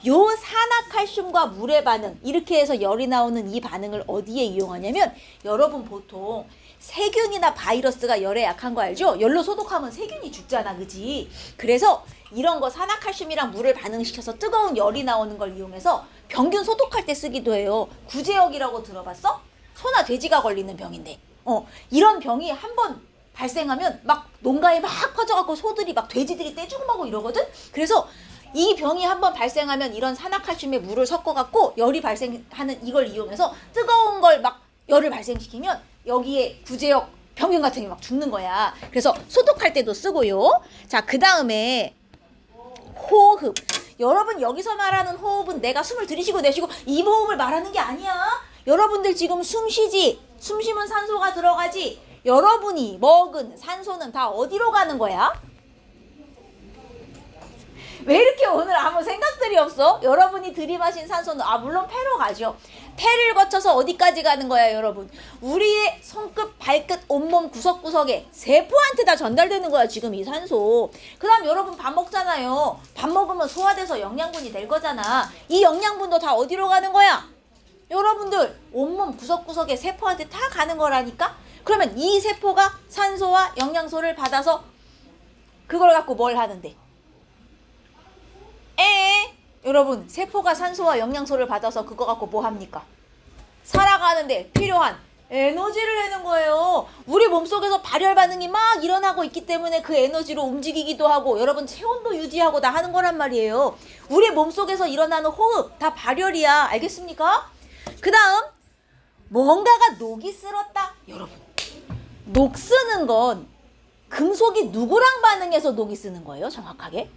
요 산화칼슘과 물의 반응, 이렇게 해서 열이 나오는 이 반응을 어디에 이용하냐면, 여러분 보통 세균이나 바이러스가 열에 약한 거 알죠? 열로 소독하면 세균이 죽잖아, 그지? 그래서 이런 거 산화칼슘이랑 물을 반응시켜서 뜨거운 열이 나오는 걸 이용해서 병균 소독할 때 쓰기도 해요. 구제역이라고 들어봤어? 소나 돼지가 걸리는 병인데, 이런 병이 한번 발생하면 막 농가에 막 퍼져갖고 소들이 막 돼지들이 떼죽음하고 이러거든? 그래서 이 병이 한번 발생하면 이런 산화칼슘에 물을 섞어갖고 열이 발생하는 이걸 이용해서 뜨거운 걸 막 열을 발생시키면 여기에 구제역 병균 같은 게 막 죽는 거야. 그래서 소독할 때도 쓰고요. 자, 그 다음에 호흡. 여러분 여기서 말하는 호흡은 내가 숨을 들이쉬고 내쉬고 이 호흡을 말하는 게 아니야. 여러분들 지금 숨 쉬지? 숨 쉬면 산소가 들어가지? 여러분이 먹은 산소는 다 어디로 가는 거야? 왜 이렇게 오늘 아무 생각들이 없어? 여러분이 들이마신 산소는 물론 폐로 가죠. 폐를 거쳐서 어디까지 가는 거야, 여러분? 우리의 손끝, 발끝, 온몸 구석구석에 세포한테 다 전달되는 거야, 지금 이 산소. 그 다음 여러분 밥 먹잖아요. 밥 먹으면 소화돼서 영양분이 될 거잖아. 이 영양분도 다 어디로 가는 거야? 여러분들 온몸 구석구석에 세포한테 다 가는 거라니까? 그러면 이 세포가 산소와 영양소를 받아서 그걸 갖고 뭘 하는데? 여러분 세포가 산소와 영양소를 받아서 그거 갖고 뭐 합니까? 살아가는데 필요한 에너지를 내는 거예요. 우리 몸속에서 발열 반응이 막 일어나고 있기 때문에 그 에너지로 움직이기도 하고 여러분 체온도 유지하고 다 하는 거란 말이에요. 우리 몸속에서 일어나는 호흡 다 발열이야. 알겠습니까? 그 다음 뭔가가 녹이 쓸었다. 여러분 녹 쓰는 건 금속이 누구랑 반응해서 녹이 쓰는 거예요? 정확하게?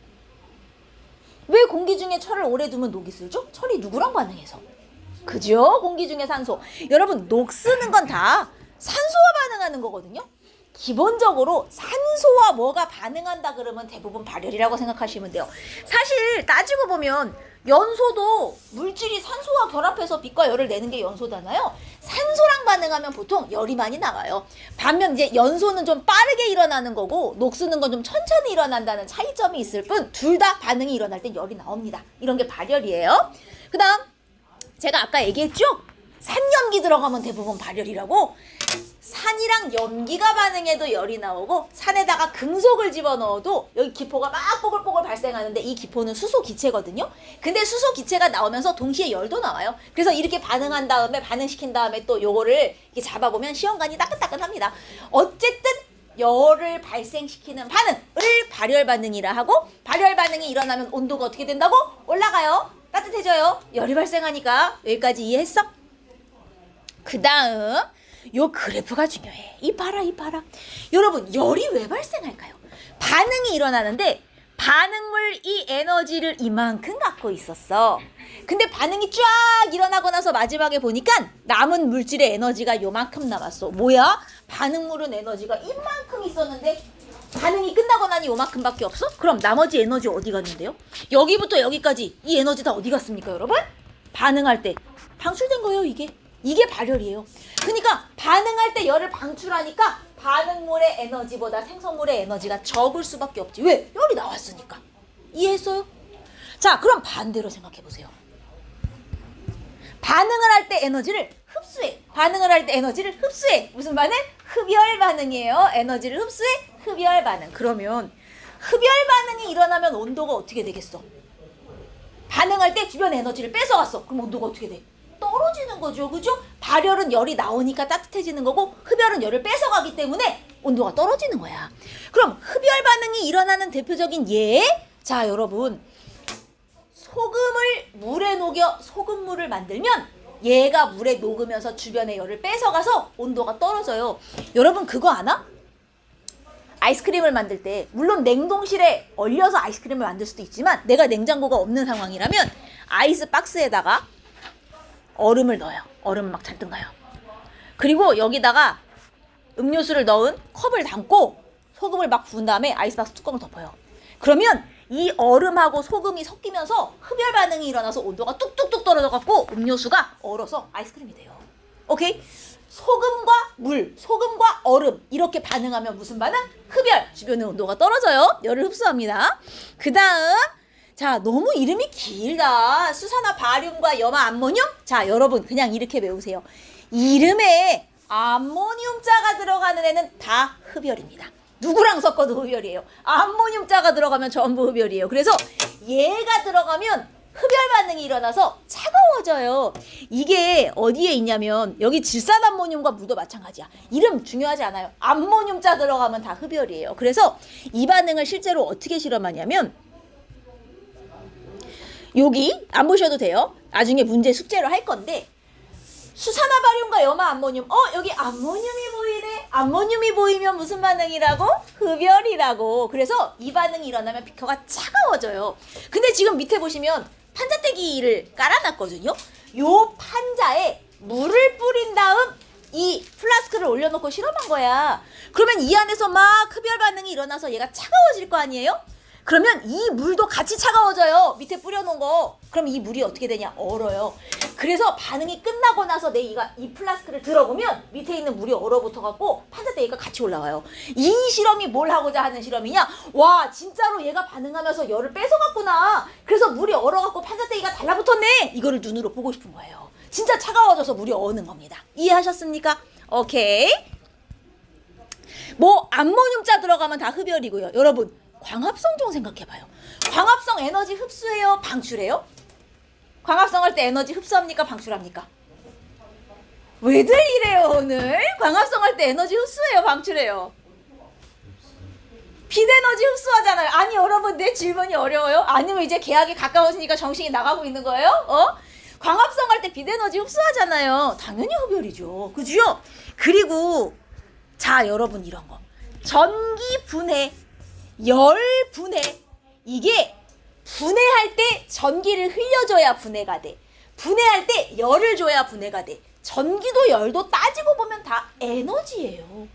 왜 공기 중에 철을 오래 두면 녹이 쓸죠? 철이 누구랑 반응해서? 그죠? 공기 중에 산소. 여러분 녹 쓰는 건 다 산소와 반응하는 거거든요. 기본적으로 산소와 뭐가 반응한다 그러면 대부분 발열이라고 생각하시면 돼요. 사실 따지고 보면 연소도 물질이 산소와 결합해서 빛과 열을 내는 게 연소잖아요. 산소랑 반응하면 보통 열이 많이 나와요. 반면 이제 연소는 좀 빠르게 일어나는 거고 녹수는 건 좀 천천히 일어난다는 차이점이 있을 뿐 둘 다 반응이 일어날 땐 열이 나옵니다. 이런 게 발열이에요. 그 다음 제가 아까 얘기했죠? 산염기 들어가면 대부분 발열이라고. 산이랑 염기가 반응해도 열이 나오고 산에다가 금속을 집어넣어도 여기 기포가 막 뽀글뽀글 발생하는데 이 기포는 수소 기체거든요. 근데 수소 기체가 나오면서 동시에 열도 나와요. 그래서 이렇게 반응한 다음에 반응시킨 다음에 또 요거를 이렇게 잡아보면 시험관이 따끈따끈합니다. 어쨌든 열을 발생시키는 반응을 발열 반응이라 하고 발열 반응이 일어나면 온도가 어떻게 된다고? 올라가요. 따뜻해져요. 열이 발생하니까. 여기까지 이해했어? 그 다음 요 그래프가 중요해. 이 봐라. 여러분 열이 왜 발생할까요? 반응이 일어나는데 반응물 이 에너지를 이만큼 갖고 있었어. 근데 반응이 쫙 일어나고 나서 마지막에 보니까 남은 물질의 에너지가 요만큼 남았어. 뭐야? 반응물은 에너지가 이만큼 있었는데 반응이 끝나고 나니 요만큼밖에 없어? 그럼 나머지 에너지 어디 갔는데요? 여기부터 여기까지 이 에너지 다 어디 갔습니까, 여러분? 반응할 때 방출된 거예요, 이게. 이게 발열이에요. 그러니까 반응할 때 열을 방출하니까 반응물의 에너지보다 생성물의 에너지가 적을 수밖에 없지. 왜? 열이 나왔으니까. 이해했어요? 자, 그럼 반대로 생각해 보세요. 반응을 할 때 에너지를 흡수해. 반응을 할 때 에너지를 흡수해. 무슨 반응? 흡열 반응이에요. 에너지를 흡수해. 흡열 반응. 그러면 흡열 반응이 일어나면 온도가 어떻게 되겠어? 반응할 때 주변 에너지를 뺏어갔어. 그럼 온도가 어떻게 돼? 떨어지는 거죠. 그죠? 발열은 열이 나오니까 따뜻해지는 거고 흡열은 열을 뺏어가기 때문에 온도가 떨어지는 거야. 그럼 흡열 반응이 일어나는 대표적인 예. 자, 여러분. 소금을 물에 녹여 소금물을 만들면 얘가 물에 녹으면서 주변의 열을 뺏어가서 온도가 떨어져요. 여러분 그거 아나? 아이스크림을 만들 때 물론 냉동실에 얼려서 아이스크림을 만들 수도 있지만 내가 냉장고가 없는 상황이라면 아이스 박스에다가 얼음을 넣어요. 얼음을 막 잔뜩 넣어요. 그리고 여기다가 음료수를 넣은 컵을 담고 소금을 막 부은 다음에 아이스박스 뚜껑을 덮어요. 그러면 이 얼음하고 소금이 섞이면서 흡열 반응이 일어나서 온도가 뚝뚝뚝 떨어져갖고 음료수가 얼어서 아이스크림이 돼요. 오케이? 소금과 물, 소금과 얼음 이렇게 반응하면 무슨 반응? 흡열! 주변의 온도가 떨어져요. 열을 흡수합니다. 그 다음 자, 너무 이름이 길다. 수산화 바륨과 염화 암모늄? 자, 여러분 그냥 이렇게 외우세요. 이름에 암모늄자가 들어가는 애는 다 흡열입니다. 누구랑 섞어도 흡열이에요. 암모늄자가 들어가면 전부 흡열이에요. 그래서 얘가 들어가면 흡열 반응이 일어나서 차가워져요. 이게 어디에 있냐면 여기 질산암모늄과 물도 마찬가지야. 이름 중요하지 않아요. 암모늄자 들어가면 다 흡열이에요. 그래서 이 반응을 실제로 어떻게 실험하냐면 여기 안 보셔도 돼요. 나중에 문제 숙제로 할 건데 수산화바륨과 염화 암모늄. 여기 암모늄이 보이네. 암모늄이 보이면 무슨 반응이라고? 흡열이라고. 그래서 이 반응이 일어나면 비커가 차가워져요. 근데 지금 밑에 보시면 판자떼기를 깔아놨거든요. 요 판자에 물을 뿌린 다음 이 플라스크를 올려놓고 실험한 거야. 그러면 이 안에서 막 흡열 반응이 일어나서 얘가 차가워질 거 아니에요? 그러면 이 물도 같이 차가워져요. 밑에 뿌려놓은 거. 그럼 이 물이 어떻게 되냐? 얼어요. 그래서 반응이 끝나고 나서 내가 이 플라스크를 들어보면 밑에 있는 물이 얼어붙어갖고 판자떼기가 같이 올라와요. 이 실험이 뭘 하고자 하는 실험이냐? 와, 진짜로 얘가 반응하면서 열을 뺏어갔구나. 그래서 물이 얼어갖고 판자떼기가 달라붙었네. 이거를 눈으로 보고 싶은 거예요. 진짜 차가워져서 물이 어는 겁니다. 이해하셨습니까? 오케이. 뭐 암모늄자 들어가면 다 흡열이고요. 여러분 광합성 좀 생각해봐요. 광합성 에너지 흡수해요? 방출해요? 광합성 할 때 에너지 흡수합니까? 방출합니까? 왜들 이래요 오늘? 광합성 할 때 에너지 흡수해요? 방출해요? 빛에너지 흡수하잖아요. 아니 여러분 내 질문이 어려워요? 아니면 이제 계약이 가까워지니까 정신이 나가고 있는 거예요? 광합성 할 때 빛에너지 흡수하잖아요. 당연히 흡열이죠. 그죠? 그리고 자 여러분 이런 거 전기 분해 열 분해 이게 분해할 때 전기를 흘려줘야 분해가 돼. 분해할 때 열을 줘야 분해가 돼. 전기도 열도 따지고 보면 다 에너지예요.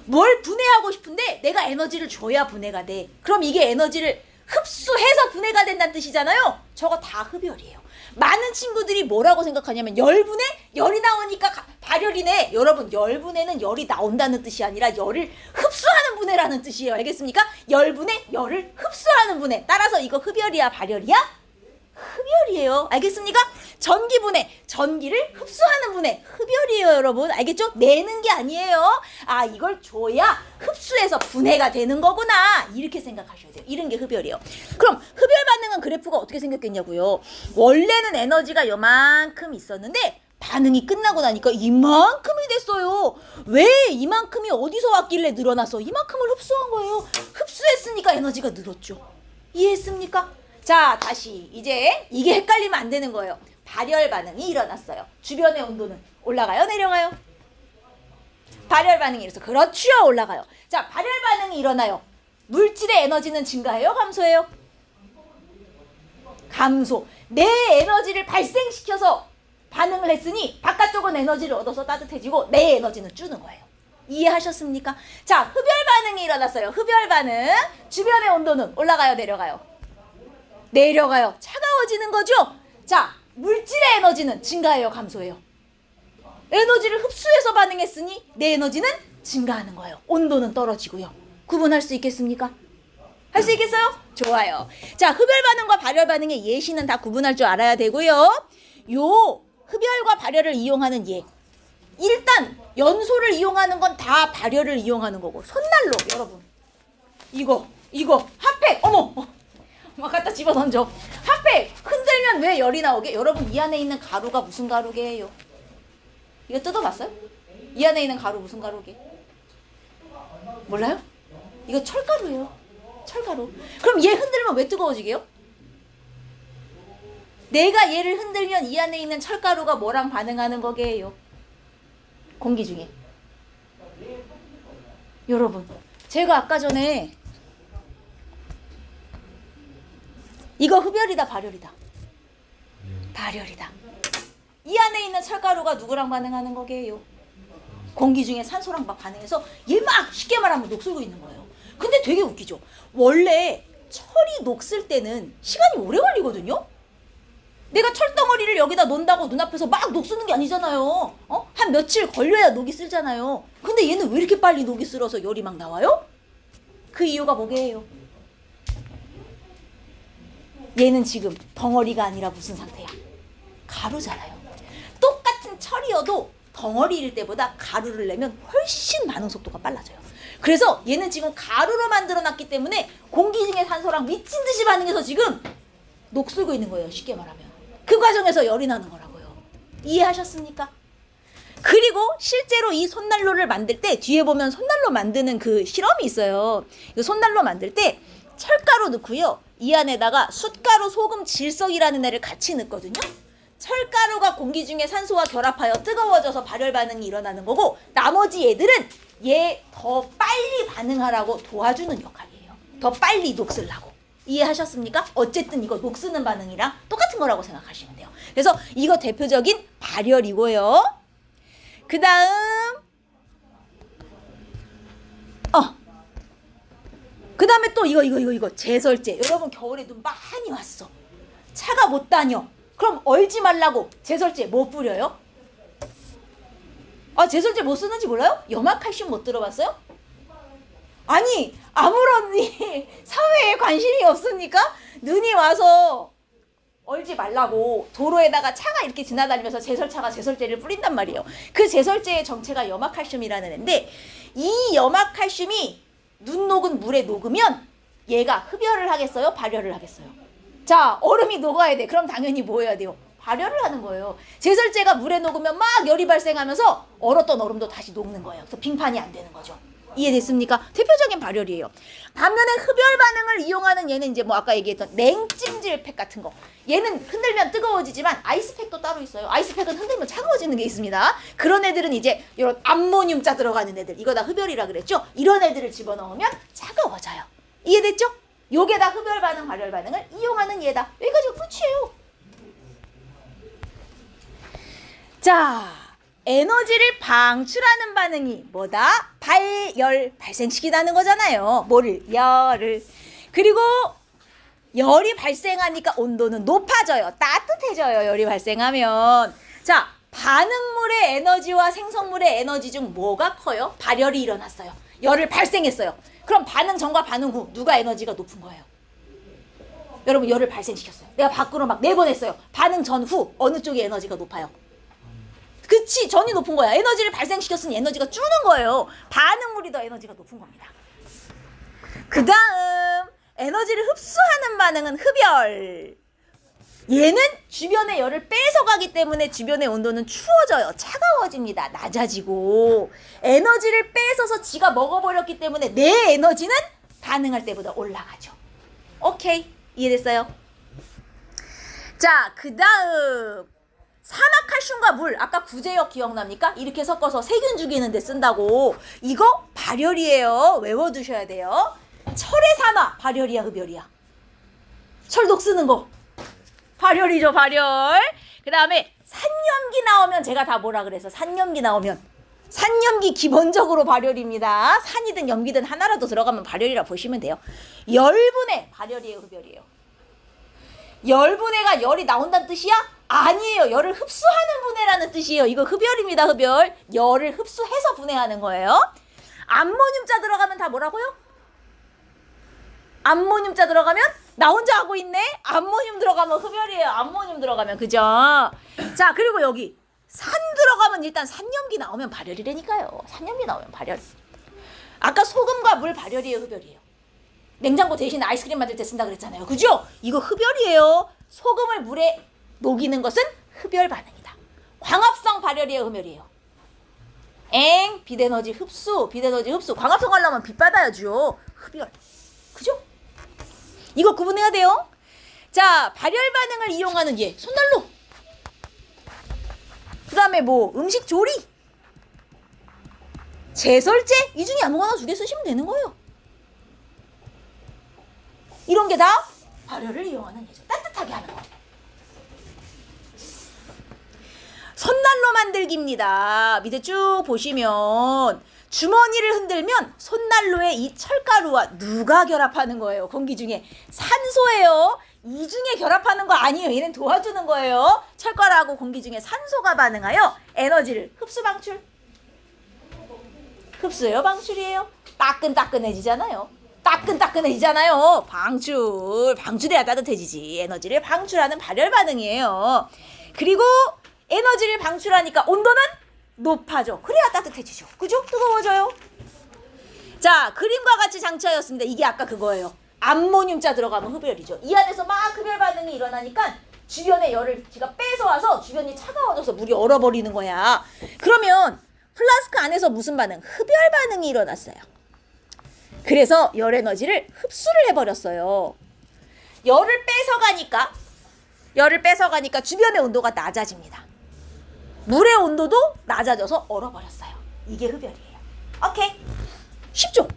뭘 분해하고 싶은데 내가 에너지를 줘야 분해가 돼. 그럼 이게 에너지를 흡수해서 분해가 된다는 뜻이잖아요. 저거 다 흡열이에요. 많은 친구들이 뭐라고 생각하냐면 열분해? 열이 나오니까 발열이네. 여러분, 열분해는 열이 나온다는 뜻이 아니라 열을 흡수하는 분해라는 뜻이에요. 알겠습니까? 열분해, 열을 흡수하는 분해. 따라서 이거 흡열이야, 발열이야? 흡열이에요. 알겠습니까? 전기분해, 전기를 흡수하는 분해. 흡열이에요, 여러분. 알겠죠? 내는 게 아니에요. 아, 이걸 줘야 흡수해서 분해가 되는 거구나. 이렇게 생각하셔야 돼요. 이런 게 흡열이에요. 그럼 흡열 반응은 그래프가 어떻게 생겼겠냐고요. 원래는 에너지가 요만큼 있었는데 반응이 끝나고 나니까 이만큼이 됐어요. 왜 이만큼이 어디서 왔길래 늘어났어? 이만큼을 흡수한 거예요. 흡수했으니까 에너지가 늘었죠. 이해했습니까? 자, 다시 이제 이게 헷갈리면 안 되는 거예요. 발열 반응이 일어났어요. 주변의 온도는 올라가요, 내려가요? 발열 반응이 일어서 그렇죠, 올라가요. 자, 발열 반응이 일어나요. 물질의 에너지는 증가해요, 감소해요? 감소. 내 에너지를 발생시켜서 반응을 했으니 바깥쪽은 에너지를 얻어서 따뜻해지고 내 에너지는 주는 거예요. 이해하셨습니까? 자, 흡열 반응이 일어났어요. 흡열 반응. 주변의 온도는 올라가요, 내려가요? 내려가요. 차가워지는 거죠? 자, 물질의 에너지는 증가해요, 감소해요? 에너지를 흡수해서 반응했으니 내 에너지는 증가하는 거예요. 온도는 떨어지고요. 구분할 수 있겠습니까? 할 수 있겠어요? 좋아요. 자, 흡열 반응과 발열 반응의 예시는 다 구분할 줄 알아야 되고요. 요 흡열과 발열을 이용하는 예. 일단 연소를 이용하는 건 다 발열을 이용하는 거고, 손난로 여러분. 이거 핫팩. 어머. 막 갖다 집어 던져. 핫팩 흔들면 왜 열이 나오게? 여러분, 이 안에 있는 가루가 무슨 가루게요? 이거 뜯어봤어요? 이 안에 있는 가루 무슨 가루게? 몰라요? 이거 철가루예요. 철가루. 그럼 얘 흔들면 왜 뜨거워지게요? 내가 얘를 흔들면 이 안에 있는 철가루가 뭐랑 반응하는 거게요? 공기 중에. 여러분, 제가 아까 전에 이거 흡열이다, 발열이다? 발열이다. 이 안에 있는 철가루가 누구랑 반응하는 거게요? 공기 중에 산소랑 막 반응해서 얘 막 쉽게 말하면 녹슬고 있는 거예요. 근데 되게 웃기죠? 원래 철이 녹슬 때는 시간이 오래 걸리거든요? 내가 철덩어리를 여기다 놓는다고 눈앞에서 막 녹쓰는 게 아니잖아요. 한 며칠 걸려야 녹이 슬잖아요. 근데 얘는 왜 이렇게 빨리 녹이 슬어서 열이 막 나와요? 그 이유가 뭐게요? 얘는 지금 덩어리가 아니라 무슨 상태야? 가루잖아요. 똑같은 철이어도 덩어리일 때보다 가루를 내면 훨씬 반응 속도가 빨라져요. 그래서 얘는 지금 가루로 만들어놨기 때문에 공기 중에 산소랑 미친 듯이 반응해서 지금 녹슬고 있는 거예요. 쉽게 말하면. 그 과정에서 열이 나는 거라고요. 이해하셨습니까? 그리고 실제로 이 손난로를 만들 때 뒤에 보면 손난로 만드는 그 실험이 있어요. 이 손난로 만들 때 철가루 넣고요. 이 안에다가 숯가루, 소금, 질석이라는 애를 같이 넣거든요. 철가루가 공기 중에 산소와 결합하여 뜨거워져서 발열 반응이 일어나는 거고, 나머지 얘들은 얘 더 빨리 반응하라고 도와주는 역할이에요. 더 빨리 녹슬라고. 이해하셨습니까? 어쨌든 이거 녹쓰는 반응이랑 똑같은 거라고 생각하시면 돼요. 그래서 이거 대표적인 발열이고요. 그 다음 그 다음에 또 이거 제설제. 여러분, 겨울에 눈 많이 왔어. 차가 못 다녀. 그럼 얼지 말라고 제설제 뭐 뿌려요? 제설제 뭐 쓰는지 몰라요? 염화칼슘 못 들어봤어요? 아니, 아무런 사회에 관심이 없으니까 눈이 와서 얼지 말라고 도로에다가 차가 이렇게 지나다니면서 제설차가 제설제를 뿌린단 말이에요. 그 제설제의 정체가 염화칼슘이라는 애인데, 이 염화칼슘이 눈 녹은 물에 녹으면 얘가 흡열을 하겠어요? 발열을 하겠어요? 자, 얼음이 녹아야 돼. 그럼 당연히 뭐 해야 돼요? 발열을 하는 거예요. 제설제가 물에 녹으면 막 열이 발생하면서 얼었던 얼음도 다시 녹는 거예요. 그래서 빙판이 안 되는 거죠. 이해됐습니까? 대표적인 발열이에요. 반면에 흡열 반응을 이용하는 얘는 이제 뭐 아까 얘기했던 냉찜질팩 같은 거. 얘는 흔들면 뜨거워지지만 아이스팩도 따로 있어요. 아이스팩은 흔들면 차가워지는 게 있습니다. 그런 애들은 이제 이런 암모늄자 들어가는 애들, 이거 다 흡열이라 그랬죠? 이런 애들을 집어넣으면 차가워져요. 이해됐죠? 요게 다 흡열 반응, 발열 반응을 이용하는 얘다. 여기까지가 끝이에요. 자, 에너지를 방출하는 반응이 뭐다? 발생시키다는 거잖아요. 뭐를? 열을. 그리고 열이 발생하니까 온도는 높아져요. 따뜻해져요. 열이 발생하면. 자, 반응물의 에너지와 생성물의 에너지 중 뭐가 커요? 발열이 일어났어요. 열을 발생했어요. 그럼 반응 전과 반응 후 누가 에너지가 높은 거예요? 여러분, 열을 발생시켰어요. 내가 밖으로 막 내보냈어요. 반응 전 후 어느 쪽이 에너지가 높아요? 그치, 전이 높은 거야. 에너지를 발생시켰으니 에너지가 주는 거예요. 반응물이 더 에너지가 높은 겁니다. 그 다음 에너지를 흡수하는 반응은 흡열. 얘는 주변의 열을 뺏어가기 때문에 주변의 온도는 추워져요. 차가워집니다. 낮아지고. 에너지를 뺏어서 지가 먹어버렸기 때문에 내 에너지는 반응할 때보다 올라가죠. 오케이, 이해됐어요? 자, 그 다음 산화칼슘과 물, 아까 구제역 기억납니까? 이렇게 섞어서 세균 죽이는 데 쓴다고. 이거 발열이에요. 외워두셔야 돼요. 철의 산화, 발열이야, 흡열이야? 철 독 쓰는 거 발열이죠, 발열. 그 다음에 산염기 나오면 제가 다 뭐라 그래서 산염기 나오면 산염기 기본적으로 발열입니다. 산이든 염기든 하나라도 들어가면 발열이라 보시면 돼요. 열분해, 발열이에요, 흡열이에요? 열분해가 열이 나온다는 뜻이야? 아니에요. 열을 흡수하는 분해라는 뜻이에요. 이거 흡열입니다, 흡열. 열을 흡수해서 분해하는 거예요. 암모늄자 들어가면 다 뭐라고요? 암모늄자 들어가면 나 혼자 하고 있네. 암모늄 들어가면 흡열이에요. 암모늄 들어가면, 그죠? 자, 그리고 여기 산 들어가면 일단 산염기 나오면 발열이라니까요. 산염기 나오면 발열. 아까 소금과 물 발열이에요, 흡열이에요? 냉장고 대신 아이스크림 만들 때 쓴다 그랬잖아요. 그죠? 이거 흡열이에요. 소금을 물에 녹이는 것은 흡열 반응이다. 광합성 발열이에요, 흡열이에요? 빛에너지 흡수, 빛에너지 흡수. 광합성 하려면 빛 받아야죠. 흡열. 그죠? 이거 구분해야 돼요. 자, 발열 반응을 이용하는 얘, 손난로. 그 다음에 뭐 음식 조리, 제설제, 이 중에 아무거나 2개 쓰시면 되는 거예요. 이런 게 다 발열을 이용하는 예죠. 따뜻하게 하는 거. 손난로 만들기입니다. 밑에 쭉 보시면 주머니를 흔들면 손난로에 이 철가루와 누가 결합하는 거예요? 공기 중에 산소예요. 이 중에 결합하는 거 아니에요. 얘는 도와주는 거예요. 철가루하고 공기 중에 산소가 반응하여 에너지를 흡수 방출. 흡수예요, 방출이에요? 따끈따끈해지잖아요. 따끈따끈해지잖아요. 방출해야 따뜻해지지. 에너지를 방출하는 발열 반응이에요. 그리고 에너지를 방출하니까 온도는 높아져. 그래야 따뜻해지죠. 그죠? 뜨거워져요. 자, 그림과 같이 장치하였습니다. 이게 아까 그거예요. 암모늄자 들어가면 흡열이죠. 이 안에서 막 흡열 반응이 일어나니까 주변의 열을 지가 뺏어와서 주변이 차가워져서 물이 얼어버리는 거야. 그러면 플라스크 안에서 무슨 반응? 흡열 반응이 일어났어요. 그래서 열 에너지를 흡수를 해버렸어요. 열을 뺏어가니까 주변의 온도가 낮아집니다. 물의 온도도 낮아져서 얼어버렸어요. 이게 흡열이에요. 오케이? 쉽죠?